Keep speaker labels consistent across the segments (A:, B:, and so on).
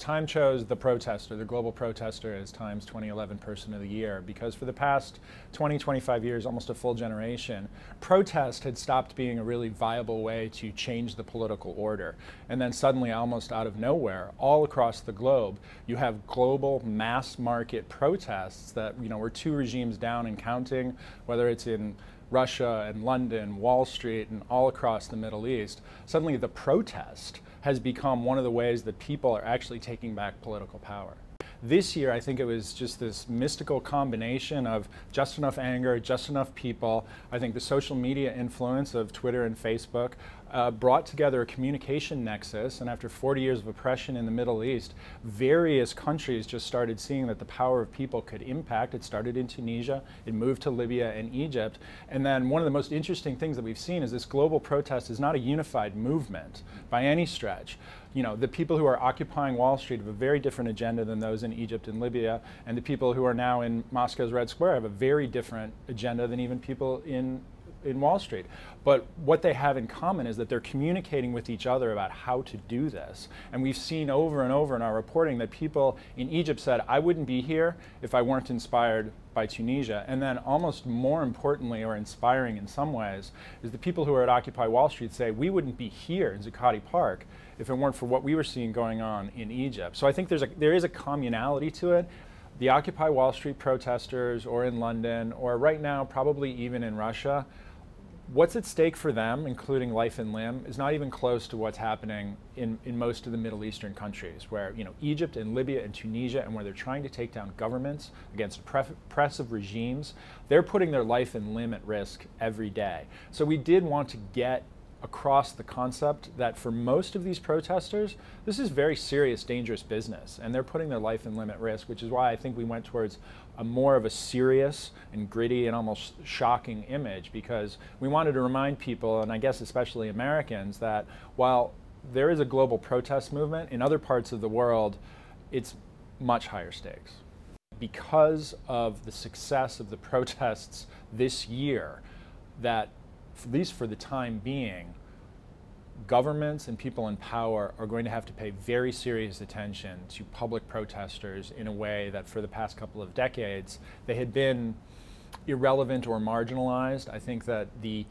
A: Time chose the protester, the global protester, as Time's 2011 Person of the Year because for the past 20, 25 years, almost a full generation, protest had stopped being a really viable way to change the political order. And then suddenly, almost out of nowhere, all across the globe, you have global mass market protests that, we're two regimes down and counting, whether it's in Russia and London, Wall Street, and all across the Middle East. Suddenly the protest has become one of the ways that people are actually taking back political power. This year, I think it was just this mystical combination of just enough anger, just enough people. I think the social media influence of Twitter and Facebook brought together a communication nexus, and after 40 years of oppression in the Middle East, various countries just started seeing that the power of people could impact. It started in Tunisia, it moved to Libya and Egypt, and then one of the most interesting things that we've seen is this global protest is not a unified movement by any stretch. The people who are occupying Wall Street have a very different agenda than those in Egypt and Libya, and the people who are now in Moscow's Red Square have a very different agenda than even people in Wall Street. But what they have in common is that they're communicating with each other about how to do this. And we've seen over and over in our reporting that people in Egypt said, I wouldn't be here if I weren't inspired by Tunisia. And then almost more importantly, or inspiring in some ways, is the people who are at Occupy Wall Street say, we wouldn't be here in Zuccotti Park if it weren't for what we were seeing going on in Egypt. So I think there is a communality to it. The Occupy Wall Street protesters, or in London, or right now probably even in Russia, what's at stake for them, including life and limb, is not even close to what's happening in most of the Middle Eastern countries, where Egypt and Libya and Tunisia, and where they're trying to take down governments against oppressive regimes, they're putting their life and limb at risk every day. So we did want to get across the concept that for most of these protesters, this is very serious, dangerous business, and they're putting their life and limb at risk, which is why I think we went towards a more of a serious and gritty and almost shocking image, because we wanted to remind people, and I guess especially Americans, that while there is a global protest movement, in other parts of the world, it's much higher stakes. Because of the success of the protests this year, that at least for the time being, governments and people in power are going to have to pay very serious attention to public protesters in a way that for the past couple of decades they had been irrelevant or marginalized. I think that the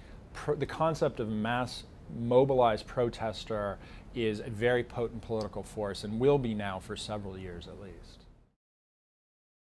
A: concept of a mass mobilized protester is a very potent political force and will be now for several years at least.